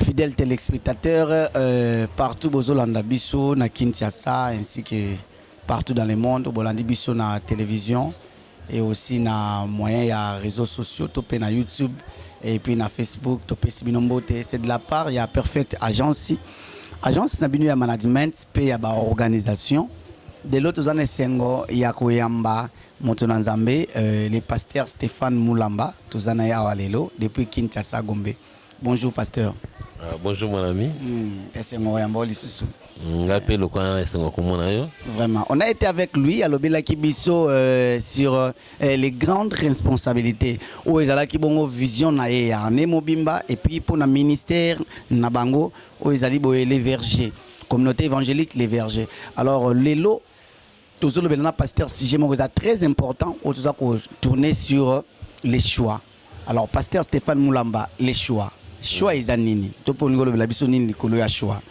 Fidèles téléspectateurs, partout Bozolanda Bisso, na Kinshasa, ainsi que partout dans le monde, Bolandi Bisso na télévision et aussi na moyens ya réseaux sociaux, topé na YouTube et puis na Facebook, topé Sibinombote. C'est de la part, il y a Perfect Agence. Agence na binu ya management, pe ya ba organisation. De l'autre zone Sengo, ya Koyamba, Motonanzambe, le pasteur Stéphane Moulamba, Tozana ya Walelo, depuis Kinshasa Gombe. Bonjour pasteur. Bonjour mon ami. Vraiment. On a été avec lui à l'Obéla Kibiso sur les grandes responsabilités. Où ils allaient bongo vision na ya Nemobimba et puis pour le ministère Nabango où ils allaient les vergers, communauté évangélique les vergers. Alors les lots, toujours le bénin pasteur Sigé Mogoza très important où tout ça tourner sur les choix. Alors pasteur Stéphane Moulamba les choix. Choix Izanini. Choix.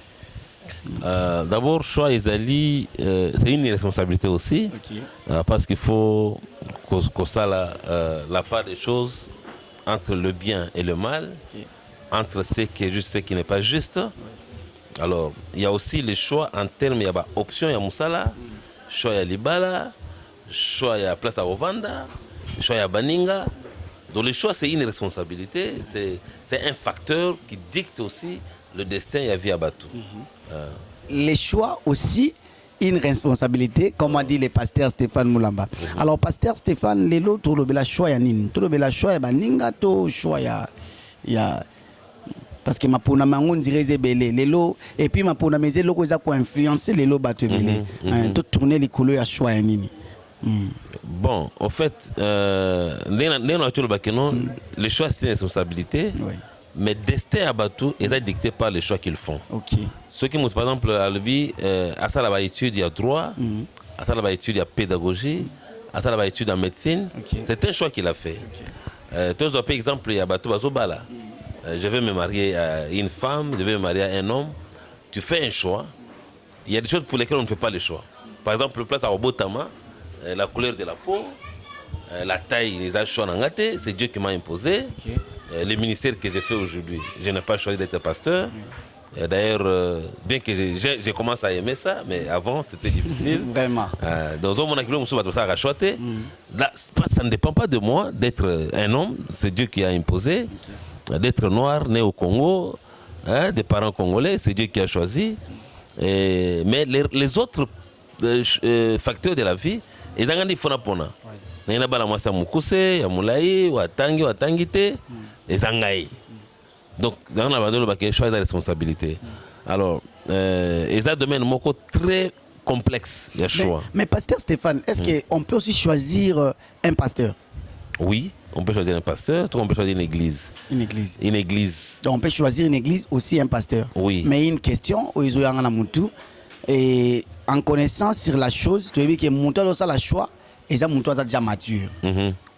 D'abord, choix Izali, c'est une responsabilité aussi. Okay. Parce qu'il faut qu'on sache la part des choses entre le bien et le mal, okay. Entre ce qui est juste et ce qui n'est pas juste. Ouais. Alors, il y a aussi les choix en termes, il y a option, il y a Moussala, choix il y a Libala, choix il y a Place à Ovanda, choix il y a Baninga. Donc le choix, c'est une responsabilité, c'est un facteur qui dicte aussi le destin et la vie à Batou. Les choix aussi, une responsabilité, comme a dit le pasteur Stéphane Moulamba. Alors, pasteur Stéphane, les lots, tout le choix, il y a nini. Tout le choix, il y a baninga, tout le choix, il y a... Parce que ma pona mangon dirait zébélé, les lots, et puis ma pona mes lots, ils ont influencé les lots battu belé. Tout tourner les couleurs, il y a choix, il y a nini. Bon, en fait, les choix c'est une responsabilité, oui. Mais le destin à Batou est dicté par les choix qu'ils font. Okay. Ceux qui, par exemple, à lui, à ça la étude, il y a droit, à ça la étude, il y a pédagogie, à ça la étude en médecine. Okay. C'est un choix qu'il a fait. Okay. Par exemple, il y a Batou Bazobala. Je vais me marier à une femme, je vais me marier à un homme. Tu fais un choix. Il y a des choses pour lesquelles on ne fait pas le choix. Par exemple, le place à Obotama. La couleur de la peau, la taille, les achats en gâté, c'est Dieu qui m'a imposé. Okay. Le ministère que j'ai fait aujourd'hui, je n'ai pas choisi d'être pasteur. D'ailleurs, bien que j'ai commencé à aimer ça, mais avant c'était difficile. Vraiment. Dans un monde ça ne dépend pas de moi d'être un homme, c'est Dieu qui a imposé. Okay. D'être noir, né au Congo, des parents congolais, c'est Dieu qui a choisi. Mais les autres facteurs de la vie, et dans les fonapona, il y a la massa mukuse, il y a moulaï, ou atangi, ou atangite, et zangaï. Donc, dans la bande, il y a choix de responsabilité. Alors, et ça domaine moko très complexe, il y a choix. Mais pasteur Stéphane, est-ce qu'on peut aussi choisir un pasteur? Oui, on peut choisir un pasteur, on peut choisir une église. Une église. Une église. Donc, on peut choisir une église aussi un pasteur. Oui. Mais une question, et en connaissance sur la chose, tu as vu que mon toit a le choix et ça mon toit déjà mature.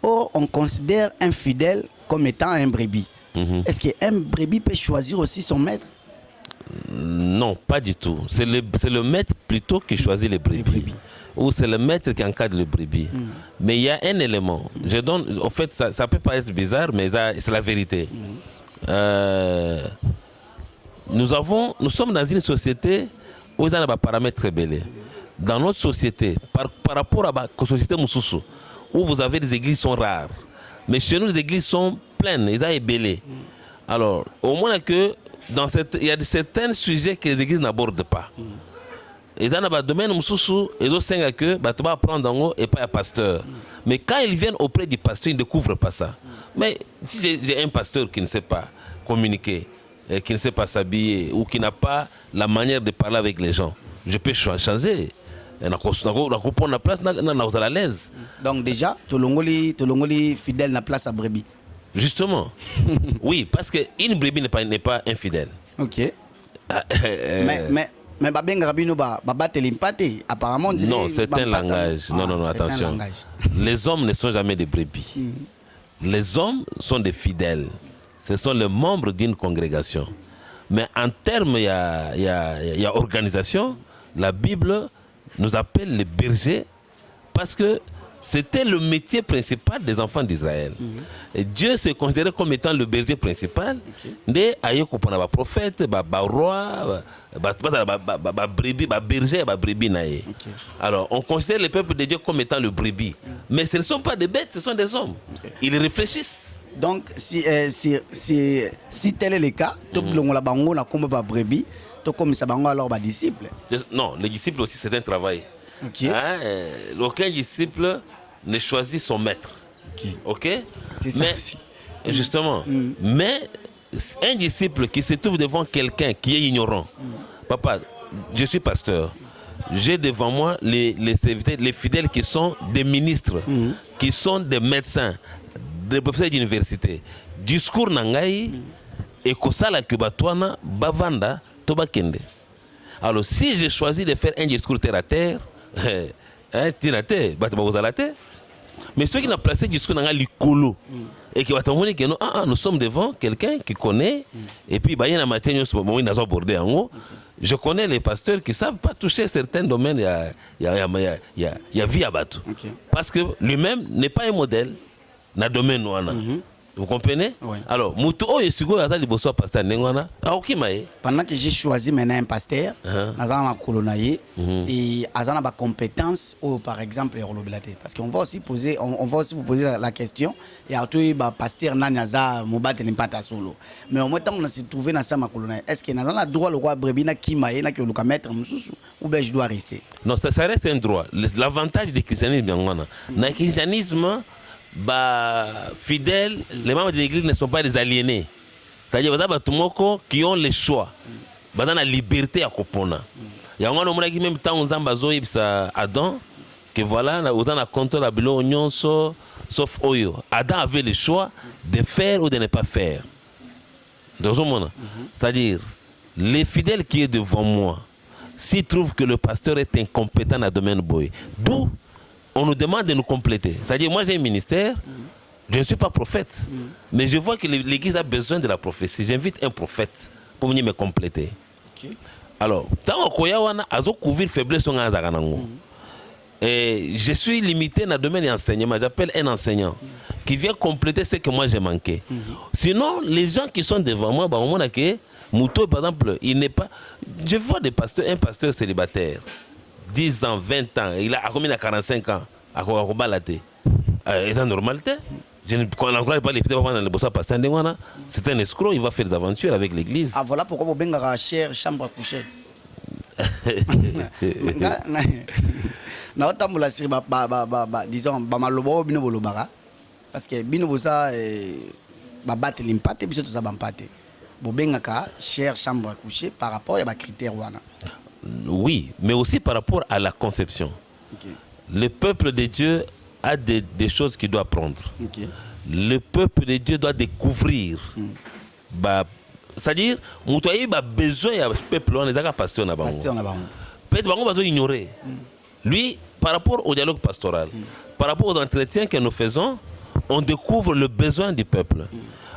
Or, on considère un fidèle comme étant un brebis. Est-ce qu'un brebis peut choisir aussi son maître? Non, pas du tout. C'est le maître plutôt qui choisit les brebis. Ou c'est le maître qui encadre le brebis. Mais il y a un élément. Je donne, en fait, ça peut paraître bizarre, mais c'est la vérité. Nous sommes dans une société où il y a des paramètres très belés. Dans notre société, par rapport à la société Moussoussou, où vous avez des églises qui sont rares, mais chez nous, les églises sont pleines, ils sont belées. Alors, au moins que il y a certains sujets que les églises n'abordent pas. Et dans le domaine Moussoussou, ils ont 5 que tu vas prendre en haut et pas un pasteur. Mais quand ils viennent auprès du pasteur, ils ne découvrent pas ça. Mais si j'ai un pasteur qui ne sait pas communiquer, qui ne sait pas s'habiller ou qui n'a pas la manière de parler avec les gens, je peux changer. La place à l'aise. Donc déjà, Tolongoli fidèle na place à brebis. Justement. Oui, parce qu'une brebis n'est pas infidèle. Ok. Mais apparemment non, c'est un langage. Non, attention. Les hommes ne sont jamais des brebis. Les hommes sont des fidèles. ce sont les membres d'une congrégation. Mais en termes, il y a organisation, la Bible nous appelle les bergers parce que c'était le métier principal des enfants d'Israël. Et Dieu se considérait comme étant le berger principal. Des prophètes, roi, berger, brebis. Alors, on considère le peuple de Dieu comme étant le brebis. Mais ce ne sont pas des bêtes, ce sont des hommes. Ils réfléchissent. Donc, si tel est le cas, alors disciple. Non, les disciples aussi, c'est un travail. Okay. Hein, aucun disciple ne choisit son maître. Ok? C'est ça aussi. Justement. Mais un disciple qui se trouve devant quelqu'un qui est ignorant. Papa, je suis pasteur. J'ai devant moi les fidèles qui sont des ministres, qui sont des médecins, des professeurs d'université. Discours nangai et kosala kubatwana bavanda tobakende. Alors si j'ai choisi de faire un discours terre à terre, mais ceux qui n'ont placé du discours dans l'icolo et qui vont t'envoyer que nous sommes devant quelqu'un qui connaît et puis je connais les pasteurs qui ne savent pas toucher certains domaines, il y a vie à battre. Parce que lui-même n'est pas un modèle dans le domaine. Vous comprenez? Oui. Alors, pendant que j'ai choisi maintenant un pasteur, et azana ba compétence ou par exemple parce qu'on va aussi poser vous poser la question et à tout ba pasteur nanaza mobate l'impata solo. Mais au moins tant on s'est trouvé dans ça makolona. Est-ce que n'a droit le roi brebina kimaye na que le mettre ou bien je dois rester? Non, ça reste un droit. L'avantage du christianisme dans le christianisme fidèles, les membres de l'église ne sont pas des aliénés. C'est-à-dire qui ont le choix, dans la liberté à Kopona. Il y a un qui même temps on Adam que voilà, on a contrôle la bilo sauf Oyo. Adam avait le choix de faire ou de ne pas faire. C'est-à-dire les fidèles qui est devant moi, s'ils trouvent que le pasteur est incompétent dans le domaine boy, d'où on nous demande de nous compléter. C'est-à-dire, moi j'ai un ministère, je ne suis pas prophète, mais je vois que l'Église a besoin de la prophétie. J'invite un prophète pour venir me compléter. Alors, tant qu'on a couvrir faiblesse, et je suis limité dans le domaine de l'enseignement. J'appelle un enseignant qui vient compléter ce que moi j'ai manqué. Sinon, les gens qui sont devant moi, au moment où Mouto, par exemple, il n'est pas. Je vois un pasteur célibataire. 10 ans, 20 ans, il a combien de 45 ans à Kobalate. C'est normal. Je n'encourage pas les fidèles dans le bossa pasteur. C'est un escroc, il va faire des aventures avec l'église. Ah voilà pourquoi vous bengara cher chambre à coucher. Na otambula siri disons malobo bino bolobara parce que bino bosa battre l'impate biso to za bampate. Bobengaka cher chambre à coucher par rapport à critères wana. Oui, mais aussi par rapport à la conception. Le peuple de Dieu a des choses qu'il doit apprendre. Le peuple de Dieu doit découvrir. C'est-à-dire, on a besoin du peuple, on est pasteur. Peut-être qu'on va ignorer. Lui, par rapport au dialogue pastoral, par rapport aux entretiens que nous faisons, on découvre le besoin du peuple.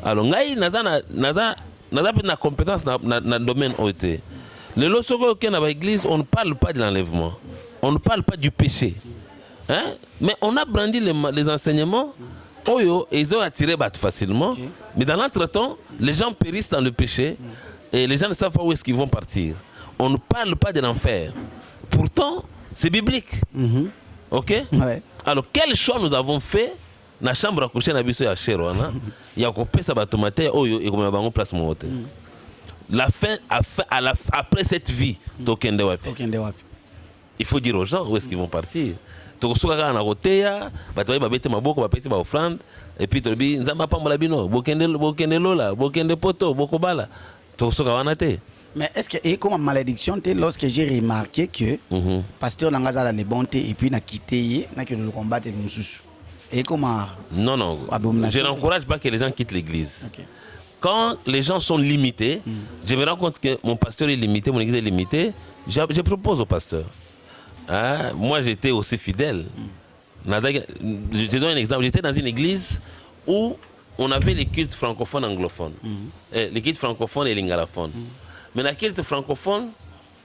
Alors, nous avons une compétence dans le domaine OT. Le lorsqu'on est dans l'église, on ne parle pas de l'enlèvement, on ne parle pas du péché. Hein? Mais on a brandi les enseignements, ils ont attiré facilement, mais dans l'entretemps, les gens périssent dans le péché et les gens ne savent pas où est-ce qu'ils vont partir. On ne parle pas de l'enfer. Pourtant, c'est biblique. Ok? Ouais. Alors, quel choix nous avons fait dans la chambre à coucher dans la Cheroana? Il y a coupé sa batomate et on a place mon hôtel. La fin, après cette vie, il faut dire aux gens où est-ce qu'ils vont partir. Et puis, mais est-ce que, et comme malédiction, lorsque j'ai remarqué que pasteur Nangaza les bontés et puis n'a quitté, n'a que le combat et nous et comment? Non, je n'encourage pas que les gens quittent l'église. Okay. Quand les gens sont limités, je me rends compte que mon pasteur est limité, mon église est limitée, je propose au pasteur. Hein? Moi, j'étais aussi fidèle. Je donne un exemple. J'étais dans une église où on avait les cultes francophones anglophones, les cultes francophones et lingalophones. Mais la culte francophone,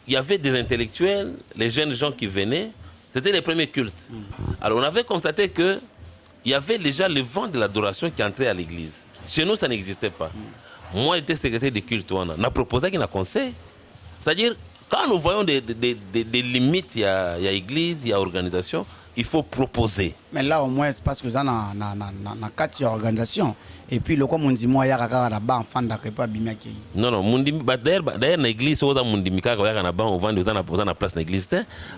il y avait des intellectuels, les jeunes gens qui venaient, c'était les premiers cultes. Alors on avait constaté qu'il y avait déjà le vent de l'adoration qui entrait à l'église. Chez nous, ça n'existait pas. Moi, j'étais secrétaire de culte, on a proposé qu'il y ait un conseil. C'est-à-dire, quand nous voyons des limites, il y a église, il y a organisation, il faut proposer. Mais là, au moins, c'est parce que ça na 4 organisations. Et puis, le comme on dit, moi, il y a un enfant pas bimaki. Non, d'ailleurs, dans l'église, on a place dans l'église.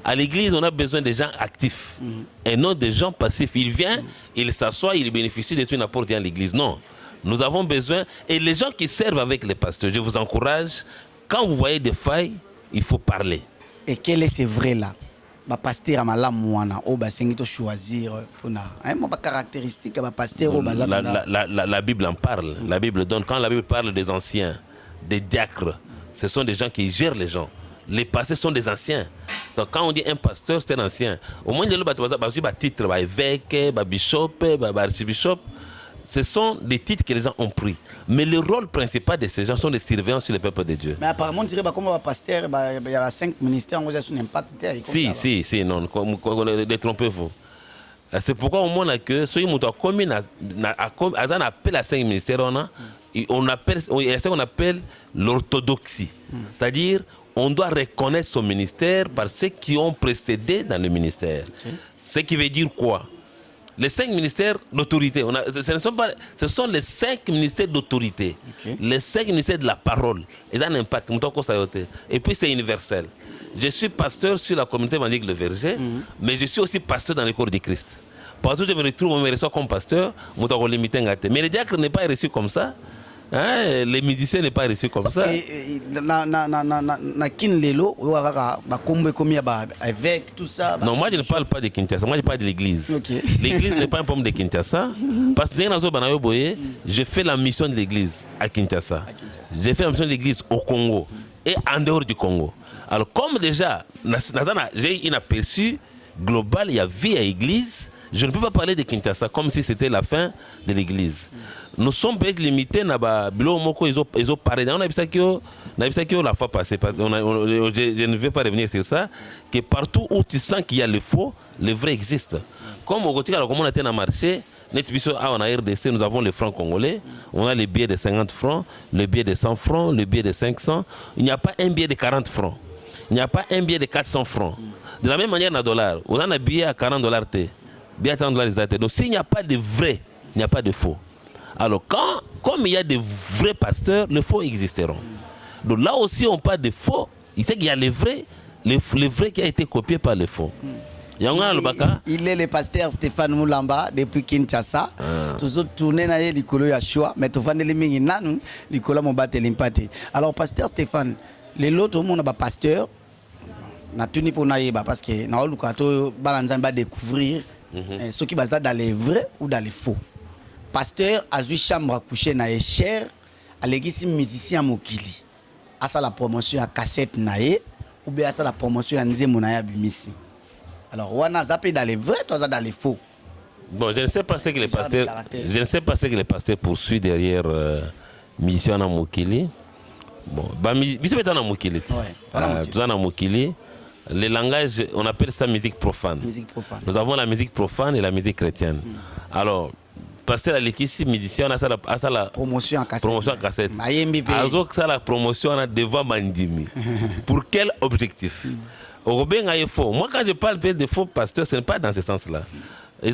À l'église, on a besoin de gens actifs et non de gens passifs. Il vient, il s'assoit, il bénéficie de tout n'importe quoi à l'église. Non, nous avons besoin. Et les gens qui servent avec les pasteurs, je vous encourage, quand vous voyez des failles, il faut parler. Et quel est ce vrai-là? Pasteur amala mwana o basengito choisir pour na caractéristique pasteur o la Bible en parle. La Bible donne, quand la Bible parle des anciens, des diacres, ce sont des gens qui gèrent les gens. Les pasteurs sont des anciens. Donc quand on dit un pasteur, c'est un ancien. Au moins il y a titre, évêque, bishop, archibishop. Ce sont des titres que les gens ont pris. Mais le rôle principal de ces gens sont les surveillants sur le peuple de Dieu. Mais apparemment, on dirait que comme pasteur, il y a 5 ministères, on a un impact. Si, non, détrompez-vous. C'est pourquoi au moins que ceux qui ont commis un appel à 5 ministères, on appelle l'orthodoxie. C'est-à-dire, on doit reconnaître son ministère par ceux qui ont précédé dans le ministère. Ce qui veut dire quoi? Les 5 ministères d'autorité, ce sont les 5 ministères d'autorité, les 5 ministères de la parole. Ils ont un impact. Et puis c'est universel. Je suis pasteur sur la communauté évangélique Le Verger, mais je suis aussi pasteur dans le corps du Christ. Parce que je me retrouve, on me reçoit comme pasteur, mais le diacre n'est pas reçu comme ça. Hein, les musiciens n'est pas reçu comme ça. Non, moi je ne parle pas de Kinshasa, moi je parle de l'église. L'église n'est pas un problème de Kinshasa. Parce que je fais la mission de l'église à Kinshasa. J'ai fait la mission de l'église au Congo et en dehors du Congo. Alors comme déjà, j'ai un aperçu global, il y a vie à l'église, je ne peux pas parler de Kinshasa comme si c'était la fin de l'église. Nous sommes peut-être limités na bilo moko ils ont parlé on a vu la fois passée, je ne vais pas revenir sur ça, que partout où tu sens qu'il y a le faux, le vrai existe. Comme au Gotika, comme on a été dans le marché, on a RDC, nous avons les francs congolais, on a les billets de 50 francs, les billets de 100 francs, les billets de 500, il n'y a pas un billet de 40 francs, il n'y a pas un billet de 400 francs. De la même manière dans le dollar, on a un billet à 40 $, billet à 30 $. Donc s'il n'y a pas de vrai, il n'y a pas de faux. Alors, comme il y a des vrais pasteurs, les faux existeront. Donc là aussi, on parle de faux. Il sait qu'il y a les vrais qui a été copié par les faux. Il est le pasteur Stéphane Moulamba depuis Kinshasa. Toujours tourné dans les Likolo Yashua, mais tout le monde est là, Likolo Mobate Limpate. Alors, pasteur Stéphane, les autres, on a un pasteur, on a tenu pour naïba parce que nous avons découvrir ce qui va dans les vrais ou dans les faux. Pasteur a eu chambre à coucher na cher à l'église musicien mokili à ça la promotion à cassette naé ou bien à ça la promotion à nzemo na ya bimisi. Alors on a zappé dans les vrais, toi dans les faux. Bon, je ne sais pas ce que les pasteurs poursuivent derrière mission à mokili. Bon, biso beta na mokili. Tout ça na mokili. Le langage, on appelle ça musique profane. Nous avons la musique profane et la musique chrétienne. Alors pasteur Alekisi, musicien, on a la promotion en cassette. Ça la promotion devant Mandimi. Pour quel objectif? Moi, quand je parle de faux pasteurs, ce n'est pas dans ce sens-là. Mais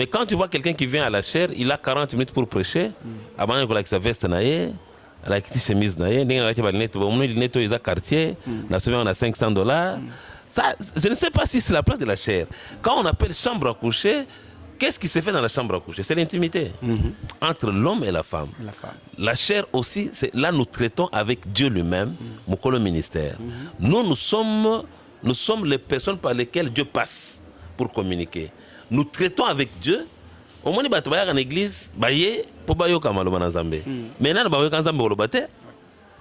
quand tu vois quelqu'un qui vient à la chaire, il a 40 minutes pour prêcher, avant il a sa veste, il a quitté chemise, il a quartier, on a 500 $. Ça, je ne sais pas si c'est la place de la chair. Quand on appelle chambre à coucher, qu'est-ce qui se fait dans la chambre à coucher? C'est l'intimité entre l'homme et la femme. La chair aussi, là nous traitons avec Dieu lui-même, le ministère. Nous sommes les personnes par lesquelles Dieu passe pour communiquer. Nous traitons avec Dieu. Au moins, il y a une église,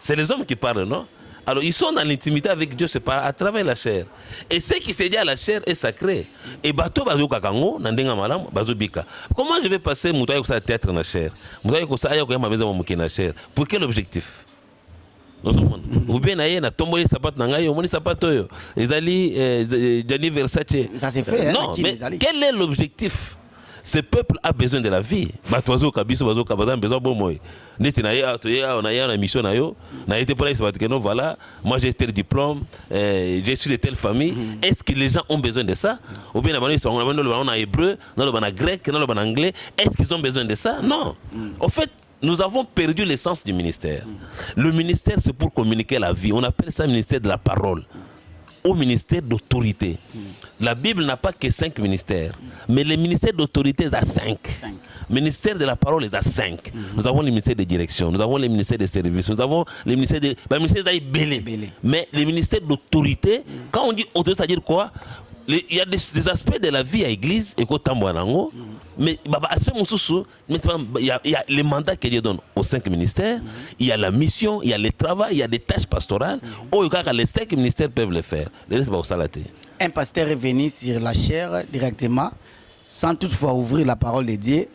c'est les hommes qui parlent, non? Alors ils sont dans l'intimité avec Dieu, c'est pas à travers la chair. Et ce qui se dit à la chair est sacré. Et bateau bazo kakango nandenga malam bazo bika. Comment je vais passer mutaye ko sa théâtre na chair? Mutaye ko sa aya ko ma maison mo na chair. Pour quel objectif? Ou bien na tomboli sapato na ngai, omoni sapato yo. Ezali Gianni Versace. Ça s'est fait non, mais quel est l'objectif? Ce peuple a besoin de la vie. Batozo kabiso bazo kabazan besoin bon moi. Neti na ya to ya on a ya na mission na yo. Na été pour ça que non voilà, moi j'ai tel diplôme, je suis de telle famille. Est-ce que les gens ont besoin de ça? Ou bien on a hébreu, on a grec, on a anglais. Est-ce qu'ils ont besoin de ça? Non. En fait, nous avons perdu l'essence du ministère. Le ministère, c'est pour communiquer la vie. On appelle ça le ministère de la parole. Au ministère d'autorité. La Bible n'a pas que 5 ministères, mais les ministères d'autorité, ils ont 5. Le ministère de la parole, ils ont 5. Nous avons le ministère de direction, nous avons le ministère des services, nous avons le ministère de... Le ministère belé. Mais le ministère d'autorité, quand on dit autorité, c'est-à-dire quoi? Il y a des aspects de la vie à l'église, et mais il y a les mandats que Dieu donne aux 5 ministères, il y a la mission, il y a le travail, il y a des tâches pastorales. Les 5 ministères peuvent le faire. Le reste, un pasteur est venu sur la chair directement, sans toutefois ouvrir la parole de Dieu.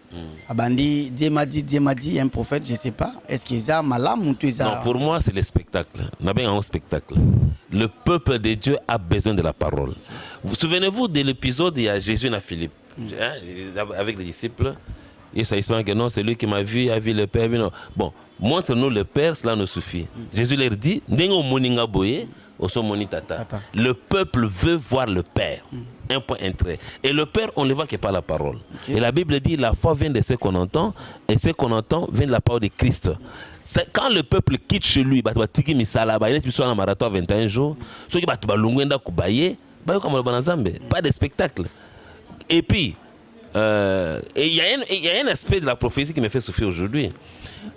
Abandi, Dieu m'a dit, un prophète, je ne sais pas. Est-ce qu'il y a malam ou tout ça? Non, pour moi, c'est le spectacle. On a bien un spectacle. Le peuple de Dieu a besoin de la parole. Vous souvenez-vous de l'épisode, il y a Jésus et Philippe, avec les disciples. Et ça explique que non, c'est lui qui m'a vu, a vu le Père. Non. Bon, montre-nous le Père, cela nous suffit. Jésus leur dit, le peuple veut voir le Père. Un point, un trait. Et le Père, on ne le voit que par la parole. Et la Bible dit, la foi vient de ce qu'on entend, et ce qu'on entend vient de la parole de Christ. Quand le peuple quitte chez lui, il est en marathon 21 jours, pas de spectacle. Et puis, il y a un aspect de la prophétie qui me fait souffrir aujourd'hui.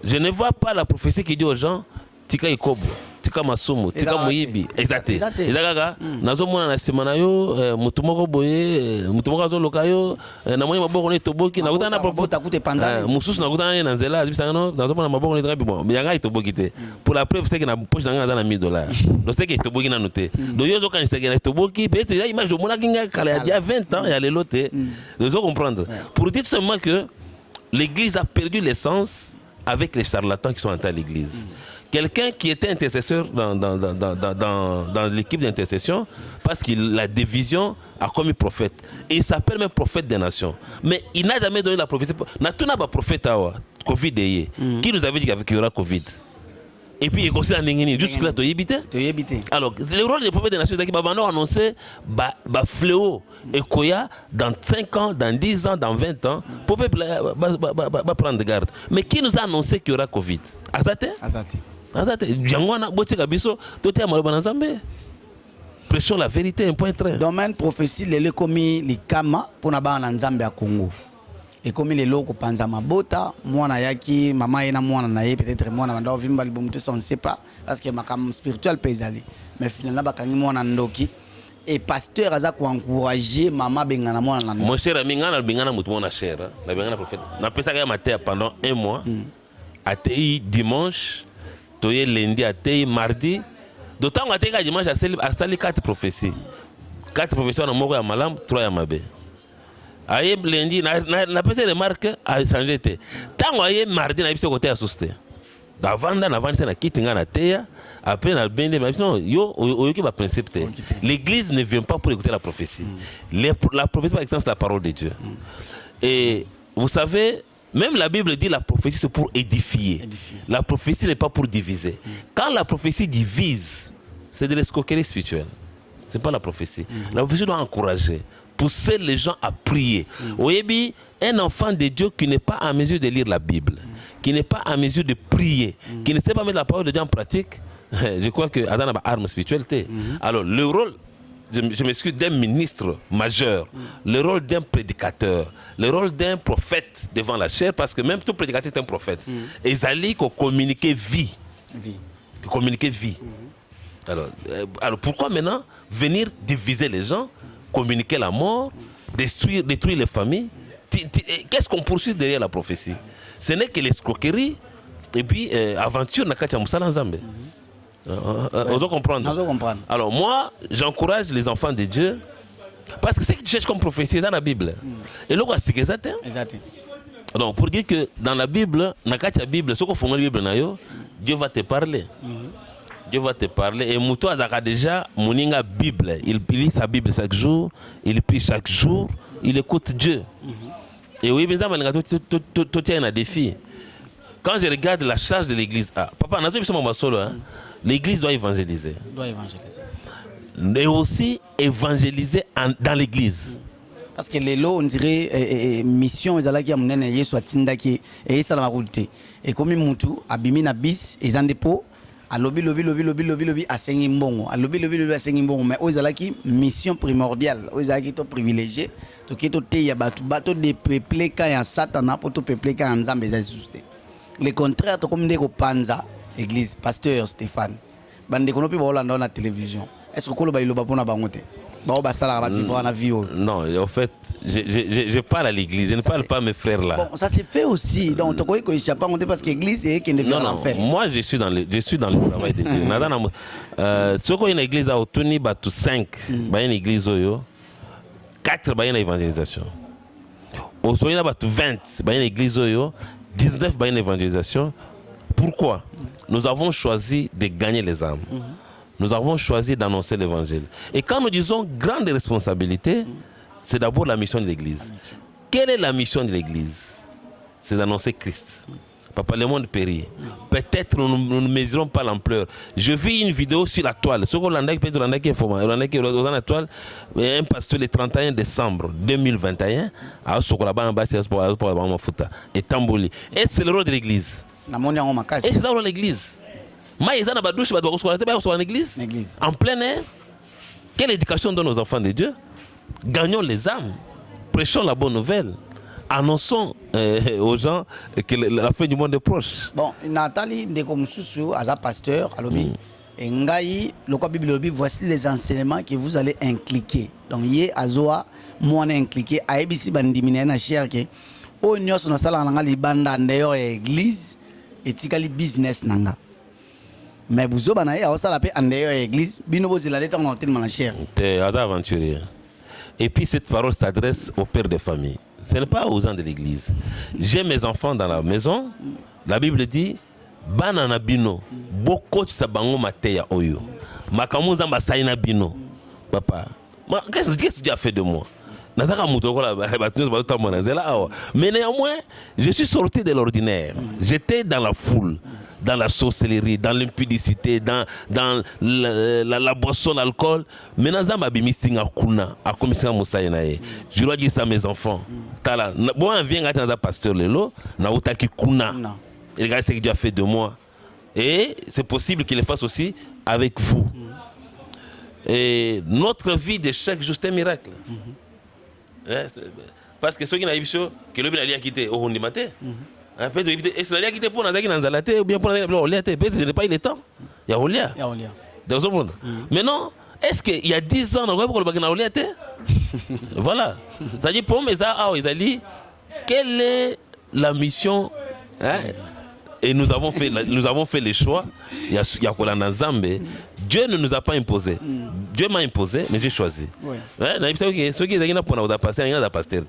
Je ne vois pas la prophétie qui dit aux gens, Tika Ikobo, Tika Masumu, Tika Moyibi. Exact. Ezakaka, nazomona na sima na yo, mutu moko boye, mutu moko azoloka yo, na moni maboko ne toboki, na kutana prophétie panzani. Mususu na kutana na nzela, azibisanga nazomona maboko ne trabi bon. Mais yanga itoboki te. Pour la preuve c'est que na poche na ngana na $1000. Donc c'est que itoboki na noté. Donc yo zoka ni c'est que na itoboki, peut-être ya image mona kinga kala il y a 20 ans, il y a les lotés. Vous devez comprendre. Pour dire seulement que l'église a perdu l'essence avec les charlatans qui sont entrés à l'église. Quelqu'un qui était intercesseur dans l'équipe d'intercession, parce que la division a commis prophète. Et il s'appelle même prophète des nations. Mais il n'a jamais donné la prophétie. Il n'a pas prophète à Covid. Qui nous avait dit qu'il y aura Covid? Et puis il conseille à Ningini, jusque là, tu y habites. Alors, le rôle des prophètes des nations, c'est qu'il va annoncer le fléau et Koya dans 5 ans, dans 10 ans, dans 20 ans, pour pas prendre garde. Mais qui nous a annoncé qu'il y aura Covid? Azate. Prêchons la vérité, un point très. Domaine prophétie, les commis les kama pour na bana nzambe à Congo. Et comme les locaux panza mabota, moi na yaki, maman ena moi na ye peut-être moi na manda vimba libum tout ça on ne sait pas parce que ma cam spirituel paysali. Mais finalement bakangi moi na ndoki et pasteur aza ko encourager maman bengana moi na. Mon cher ami ngana bengana mutu na cher, na bengana prophète. Na pesa ka matin pendant 1 mois. Atei dimanche toye lundi atei mardi d'autant que atei dimanche a sali 4 prophéties. 4 prophéties na moko ya malam, 3 ya mabe. Aye lundi na pesa remarque a changé te. Tango aye mardi na biso côté assusté. Avant c'est na kitinga na teya, après na bende mais non yo oyoki ba principe te. L'église ne vient pas pour écouter la prophétie. La prophétie par exemple c'est la parole de Dieu. Et vous savez, même la Bible dit la prophétie c'est pour édifier. La prophétie n'est pas pour diviser. Quand la prophétie divise, c'est de l'escroquerie spirituelle. C'est pas la prophétie. La prophétie doit encourager, pousser les gens à prier. Oyebi, un enfant de Dieu qui n'est pas en mesure de lire la Bible, qui n'est pas en mesure de prier, qui ne sait pas mettre la parole de Dieu en pratique, je crois que Adam a une arme spirituelle. Alors le rôle, je m'excuse, d'un ministre majeur, le rôle d'un prédicateur, le rôle d'un prophète devant la chair, parce que même tout prédicateur est un prophète. Et Zali qui communiquait vie. Communiquer vie. Alors pourquoi maintenant venir diviser les gens, communiquer la mort, détruire les familles? Qu'est-ce qu'on poursuit derrière la prophétie? Ce n'est que l'escroquerie et puis aventure na kati ya musala nzambe. Osons comprendre. Alors moi, j'encourage les enfants de Dieu, parce que ce que tu cherches comme prophétie, c'est dans la Bible. Et là, c'est exact. Donc pour dire que dans la Bible, dans la Bible, ce qu'on fait dans la Bible, Dieu va te parler. Dieu va te parler. Et Mouto a déjà moninga Bible. Il lit sa Bible chaque jour, il prie chaque jour, il écoute Dieu. Et oui, bien sûr, tu as un défi. Quand je regarde la charge de l'église, papa, l'église doit évangéliser. Et aussi évangéliser dans l'église. Parce que les lots, on dirait, mission, ils allaient qui amènent les soit tindaki et ça la route. Et comme Moutou, abimi na bis, ils en dépôt, à lobby à Sengimbongo, à lobby à Sengimbongo, mais aux allaient mission primordiale, aux allaient qui privilégié, tout qui est ya bateau de peuplé quand il y a Satan pour tout peuplé quand il y a Nzambe susté. Le contraire, comme des Panza, église, pasteur Stéphane, bande konopi ba Hollande na télévision. Est-ce que kolo ba iloba pona bangote? Non, en fait, je parle à l'église, je ne parle pas à mes frères là. Bon, ça s'est fait aussi. Donc, tu crois qu'il n'y a pas parce que l'église est qui ne vient pas faire. Moi, je suis dans le travail de Dieu. Ce qu'on a une église à Otoni, il y a 5, il y a une église, 4, il y a une évangélisation. Au Sonia, il y a 20, il y a une église, 19, il y a une évangélisation. Pourquoi? Nous avons choisi de gagner les âmes. Nous avons choisi d'annoncer l'évangile. Et quand nous disons grande responsabilité, c'est d'abord la mission de l'église. Quelle est la mission de l'église? C'est d'annoncer Christ. Papa, le monde périt. Peut-être nous ne mesurons pas l'ampleur. Je vis une vidéo sur la toile. Ce qu'on a fait, la toile, un pasteur le 31 décembre 2021, à Sokolaba, et Tamboli. Et c'est le rôle de l'église. Et c'est le rôle de l'église. En plein air. Quelle éducation donne aux enfants de Dieu? Gagnons les âmes. Prêchons la bonne nouvelle. Annonçons aux gens que la fin du monde est proche. Bon, Nathalie Ndekomsusu, as un pasteur, et Ngaï, le Bible, voici les enseignements que vous allez impliquer. Donc, yé azoa, moi on est impliqué. ABC bandimine na cher que au nyos na sala nga libanda ndeyo église et tikali business nanga. Mais vous avez l'église, t'es aventurier. Et puis cette parole s'adresse aux pères de famille. Ce n'est pas aux gens de l'église. J'ai mes enfants dans la maison. La Bible dit banana bino, boko tsabango mateya oyo. Makamuza mbasaina bino. Papa, qu'est-ce que tu as fait de moi? Mais néanmoins, je suis sorti de l'ordinaire. J'étais dans la foule, dans la sorcellerie, dans l'impudicité, dans la boisson, l'alcool. Maintenant, je dois dire ça à mes enfants. Bon, viens dans un pasteur Lelo, nautaki kuna. Et regardez ce que Dieu a fait de moi. Et c'est possible qu'il le fasse aussi avec vous. Et notre vie de chaque jour, c'est un miracle. Parce que ceux qui n'ont pas que le bien a quitté au Hondimate, est-ce qu'il a quitté pour Nazaki Nanzalate ou bien pour Nazaki Nanzalate? Peut-être que je n'ai pas eu le temps. Il y a Olia. Dans ce monde. Mais non, est-ce qu'il y a 10 ans, on va pour le Bagana Oliate? Voilà. C'est-à-dire pour mes amis, ils ont dit quelle est la mission? Et nous avons fait les choix. Il y a Kolana Zambé. Dieu ne nous a pas imposé. Dieu m'a imposé, mais j'ai choisi. Ceux qui ont pour nous passer, ils ont passé.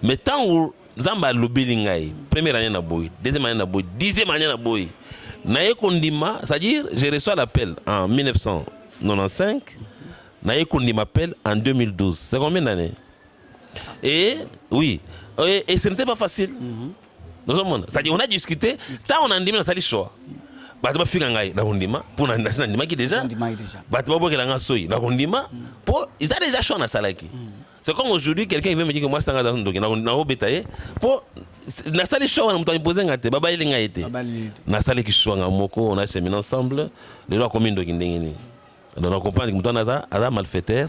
Mais tant où Zamba Lubilingai, première année na boy, deuxième année na boy, 10e année na boy, naye kondima, c'est-à-dire j'ai reçu l'appel en 1995, naye kondima appel en 2012. C'est combien d'années? Et oui, et ce n'était pas facile. C'est-à-dire on a discuté, tant on a dit mais ça les choix. Batba fingangai na kondima pour na ndima ki déjà. Batba bokela nga soyi na kondima pour ils ont déjà choix na salaki. C'est comme aujourd'hui quelqu'un vient me dire que moi stanga ndoki na obetaye pour na sali choix na mtu imposer ngate baba ile ngaite. Na sali ki choix ngamoko on a cheminé ensemble les lois communes ndoki ndengeni. Donc on comprend que mtu na malfaiteur,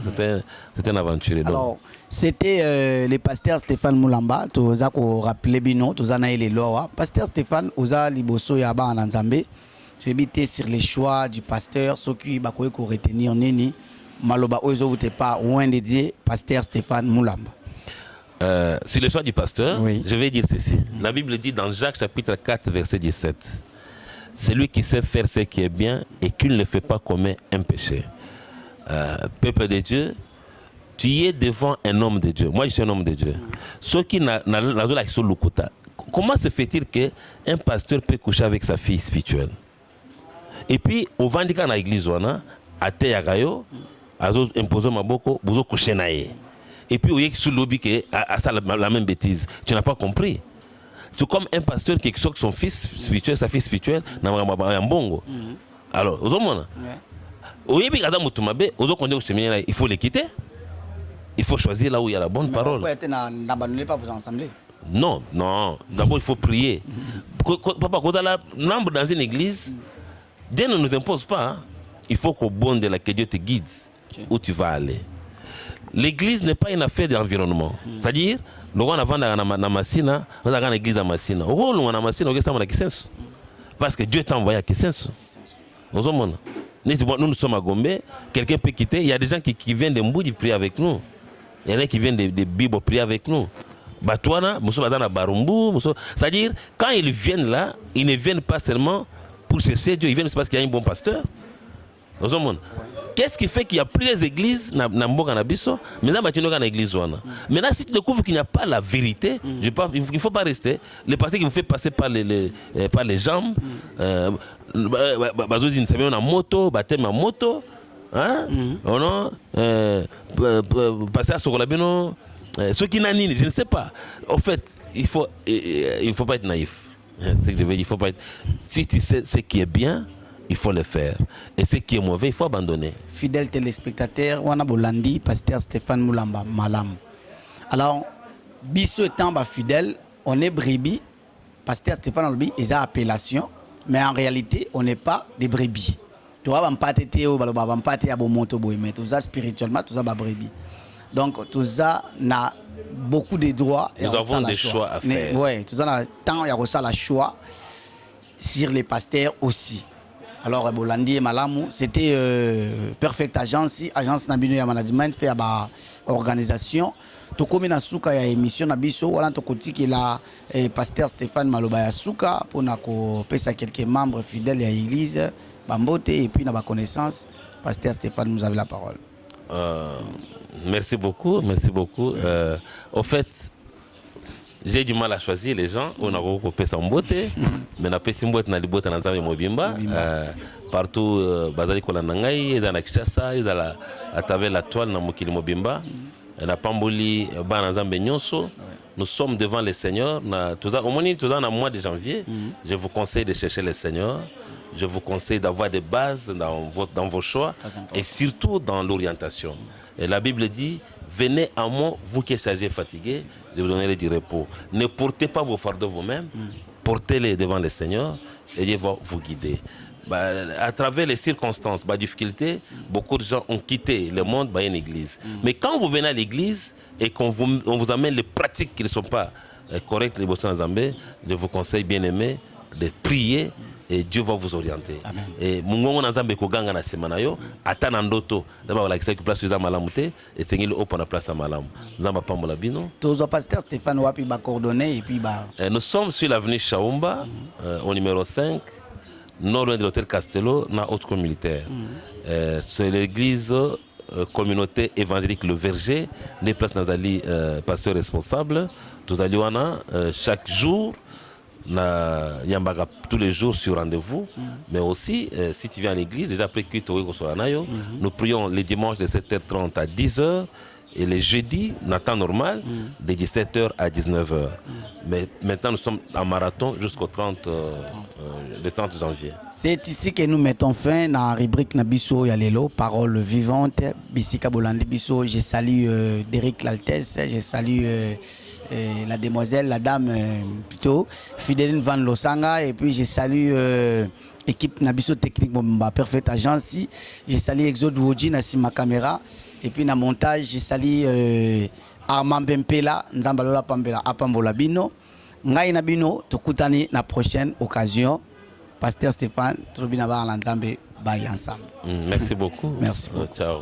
c'était un aventurier. Alors c'était le pasteur Stéphane Moulamba, tu as rappelé bino, tu as les lois. Pasteur Stéphane, oza liboso ya ba na Nzambe. Tu es sur les choix du pasteur, ce qui va retenir neni maloba ozo te pas loin de Dieu, pasteur Stéphane Moulamba. Sur le choix du pasteur, oui. Je vais dire ceci. La Bible dit dans Jacques chapitre 4 verset 17. celui qui sait faire ce qui est bien et qui ne le fait pas commet un péché. Peuple de Dieu, tu es devant un homme de Dieu. Moi, je suis un homme de Dieu. Ceux qui n'ont pas comment se fait-il qu'un pasteur peut coucher avec sa fille spirituelle? Et puis, au Vandika dans l'église, à Teyagayo, à imposer ma boko, vous couchez naïe. Et puis, vous voyez sous le lobby qui a la même bêtise. Tu n'as pas compris. C'est comme un pasteur qui exhorte son fils spirituel, sa fille spirituelle, dans un bongo. Alors, vous voyez, il faut les quitter. Il faut choisir là où il y a la bonne parole. N'abandonnez pas vos assemblées. Non, non. D'abord, il faut prier. Papa, quand on a membre dans une église, Dieu ne nous impose pas. Hein. Il faut qu'au bon de là, que Dieu te guide où tu vas aller. L'église n'est pas une affaire d'environnement. C'est-à-dire, nous avons une Massina, nous avons une église à Massina. Nous avons une Massina, nous avons une parce que Dieu t'a envoyé à Kisensu. Nous sommes à Gombe, quelqu'un peut quitter. Il y a des gens qui viennent de Mboudi prier avec nous. Il y en a qui viennent de Bibo prier avec nous. C'est-à-dire, quand ils viennent là, ils ne viennent pas seulement pour chercher Dieu, ils viennent parce qu'il y a un bon pasteur. Qu'est-ce qui fait qu'il y a plusieurs églises dans Nabiso, mais là, il y a une église. Maintenant, si tu découvres qu'il n'y a pas la vérité, il ne faut pas rester. Le pasteur qui vous fait passer par les jambes, une moto, baptême en moto, hein? Passer à Sokolabino, ceux qui n'ont je ne sais pas. En fait, il ne faut pas être naïf. Il faut pas être... Si tu sais ce qui est bien, il faut le faire. Et ce qui est mauvais, il faut abandonner. Fidèle téléspectateur, Wana Bolandi, pasteur Stéphane Moulamba, Malam. Alors, biso étant fidèle, on est brebis. Pasteur Stéphane Olbi, ils ont appellation, mais en réalité, on n'est pas des brebis. Tu vois, on pas été au balaba, on pas été à Bomoto mais tout ça spirituellement, tout ça brebis. Donc, tout ça n'a beaucoup de droits. Nous avons des choix à faire. Oui, tout ça, tant il y a aussi le choix sur les pasteurs aussi. Alors, Bolandi et Malamou, c'était Perfect Agence, agence Nabino ya management, puis à organisation. To comme na suka ya émission na biso wala to kotiki la pasteur Stéphane Maloba ya suka pour na ko pesa quelques membres fidèles ya l'église bambote et puis na ba connaissance. Pasteur Stéphane, vous avez la parole. Merci beaucoup, merci beaucoup. Au fait, j'ai du mal à choisir les gens. On a recoupé sa beauté, mais on a fait une beauté dans les beautés dans les Mobimba. Partout, Bazali Kolanangai, dans la Kinshasa, à travers la toile dans Mokili Mobimba. Na Pamboli, Banazambe Nyonso. Nous sommes devant le Seigneur. Au mois de janvier, je vous conseille de chercher le Seigneur. Je vous conseille d'avoir des bases dans vos choix et surtout dans l'orientation. Et la Bible dit, venez à moi, vous qui êtes chargés et fatigués, je vous donnerai du repos. Ne portez pas vos fardeaux vous-même, portez-les devant le Seigneur et Dieu va vous guider. À travers les circonstances, difficultés, beaucoup de gens ont quitté le monde, une église. Mais quand vous venez à l'église et qu'on vous amène les pratiques qui ne sont pas correctes, les Bossans Zambé, je vous conseille, bien aimé, de prier et Dieu va vous orienter. Amen. Et Mungongo Nazambe Koganga na semanayo, atana ndoto, d'abord la qui place sur Malamute, et c'est le haut pour la place à Malam. Zamba Pambola Bino. Tous pasteur Stéphane Wapi ba coordonné et puis nous sommes sur l'avenue Chaumba, au numéro 5. Non loin de l'hôtel Castello, dans haute cour militaire. C'est l'église communauté évangélique Le Verger, les places dans Ali, pasteur responsable. Tous Aliwana, chaque jour, Yambaga tous les jours sur rendez-vous. Mais aussi, si tu viens à l'église, déjà après que tu nous prions les dimanches de 7h30 à 10h. Et les jeudis, en temps normal, de 17h à 19h. Mais maintenant, nous sommes en marathon jusqu'au 30 janvier. C'est ici que nous mettons fin à la rubrique Nabiso Yalelo, parole vivante. Bissika Bolandi Bisso, je salue Derek Laltès, je salue la demoiselle, la dame plutôt, Fidèle Van Losanga, et puis je salue équipe Nabiso Technique Bomba, Perfect Agence. Je salue Exode Woji, Nassi ma caméra. Et puis, dans le montage, je salue Armand Bempela, Nzambalola Pambela, Apambola Bino. Ngai Nabino, Tokutani, la prochaine occasion. Pasteur Stéphane, Trobina Bar Nzambe, bye ensemble. Merci beaucoup. Merci beaucoup. Ciao.